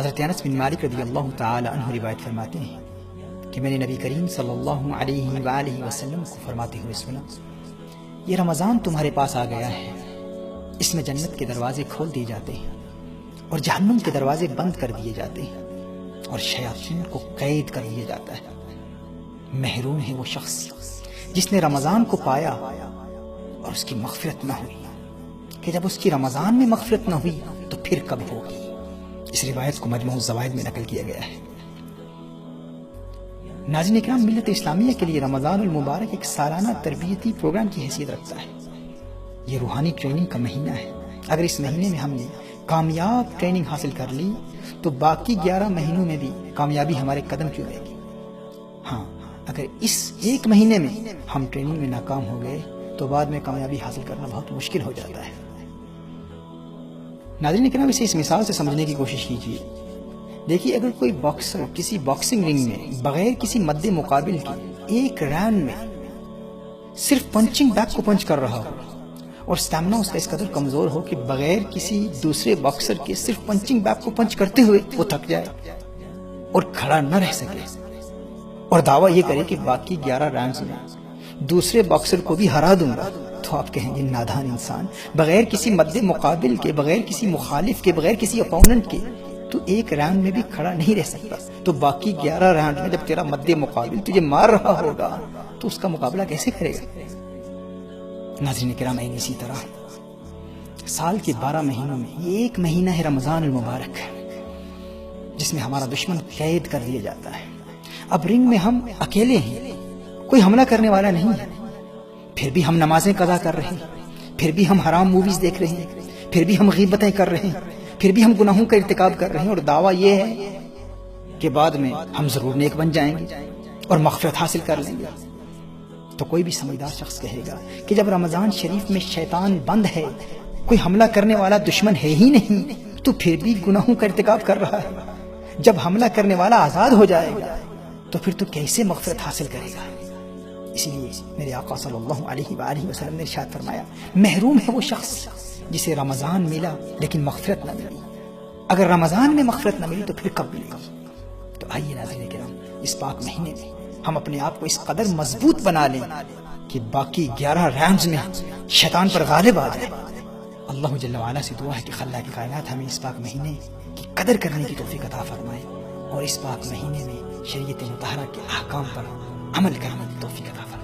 حضرت انس بن مالک رضی اللہ تعالی عنہ روایت فرماتے ہیں کہ میں نے نبی کریم صلی اللہ علیہ وآلہ وسلم کو فرماتے ہوئے سنا، یہ رمضان تمہارے پاس آ گیا ہے، اس میں جنت کے دروازے کھول دیے جاتے ہیں اور جہنم کے دروازے بند کر دیے جاتے ہیں اور شیاطین کو قید کر دیا جاتا ہے۔ محروم ہے وہ شخص جس نے رمضان کو پایا اور اس کی مغفرت نہ ہوئی، کہ جب اس کی رمضان میں مغفرت نہ ہوئی تو پھر کب ہوگی۔ اس روایت کو مجموع الزوائد میں نقل کیا گیا ہے۔ ناظرین اکرام، ملت اسلامیہ کے لیے رمضان المبارک ایک سالانہ تربیتی پروگرام کی حیثیت رکھتا ہے۔ یہ روحانی ٹریننگ کا مہینہ ہے۔ اگر اس مہینے میں ہم نے کامیاب ٹریننگ حاصل کر لی تو باقی 11 مہینوں میں بھی کامیابی ہمارے قدم چومے گی۔ ہاں، اگر اس ایک مہینے میں ہم ٹریننگ میں ناکام ہو گئے تو بعد میں کامیابی حاصل کرنا بہت مشکل ہو جاتا ہے۔ ناظرین اکرام، اسے اس مثال سے سمجھنے کی کوشش کیجیے۔ دیکھیے، اگر کوئی باکسر کسی باکسنگ رنگ میں بغیر کسی مد مقابل کے ایک راؤنڈ میں صرف پنچنگ بیگ کو پنچ کر رہا ہو اور اسٹیمنا اس کا اس قدر کمزور ہو کہ بغیر کسی دوسرے باکسر کے صرف پنچنگ بیگ کو پنچ کرتے ہوئے وہ تھک جائے اور کھڑا نہ رہ سکے اور دعویٰ یہ کرے کہ باقی 11 راؤنڈز میں دوسرے باکسر کو بھی ہرا دوں گا، تو آپ کہیں گے نادان انسان، بغیر کسی مد مقابل کے، بغیر کسی مخالف کے، بغیر کسی اپوننٹ کے تو ایک راؤنڈ میں بھی کھڑا نہیں رہ سکتا، تو باقی 11 راؤنڈ میں جب تیرا مد مقابل تجھے مار رہا ہوگا تو اس کا مقابلہ کیسے کرے گا؟ ناظرین کرام، اسی طرح سال کے 12 مہینوں میں یہ ایک مہینہ ہے رمضان المبارک، جس میں ہمارا دشمن قید کر دیا جاتا ہے۔ اب رنگ میں ہم اکیلے ہیں، کوئی حملہ کرنے والا نہیں ہے، پھر بھی ہم نمازیں قضا کر رہے ہیں، پھر بھی ہم حرام موویز دیکھ رہے ہیں، پھر بھی ہم غیبتیں کر رہے ہیں، پھر بھی ہم گناہوں کا ارتکاب کر رہے ہیں، اور دعویٰ یہ ہے کہ بعد میں ہم ضرور نیک بن جائیں گے اور مغفرت حاصل کر لیں گے۔ تو کوئی بھی سمجھدار شخص کہے گا کہ جب رمضان شریف میں شیطان بند ہے، کوئی حملہ کرنے والا دشمن ہے ہی نہیں، تو پھر بھی گناہوں کا ارتکاب کر رہا ہے۔ جب حملہ کرنے والا آزاد ہو جائے گا تو پھر تو کیسے مغفرت حاصل کرے گا؟ اسی لیے میرے آقا صلی اللہ علیہ وآلہ وسلم نے ارشاد فرمایا، محروم ہے وہ شخص جسے رمضان ملا لیکن مغفرت نہ ملی۔ اگر رمضان میں مغفرت نہ ملی تو پھر کب ملے گی؟ تو آئیے ناظرین کرام، اس پاک مہینے میں ہم اپنے آپ کو اس قدر مضبوط بنا لیں کہ باقی 11 راؤنڈز میں شیطان پر غالب آ جائے۔ اللہ جل وعلا سے دعا ہے کہ خلاق کائنات ہمیں اس پاک مہینے کی قدر کرنے کی توفیق عطا فرمائے اور اس پاک مہینے میں شریعت مطہرہ کے احکام پر عمل کرنے کی توفیق عطا فرمائے۔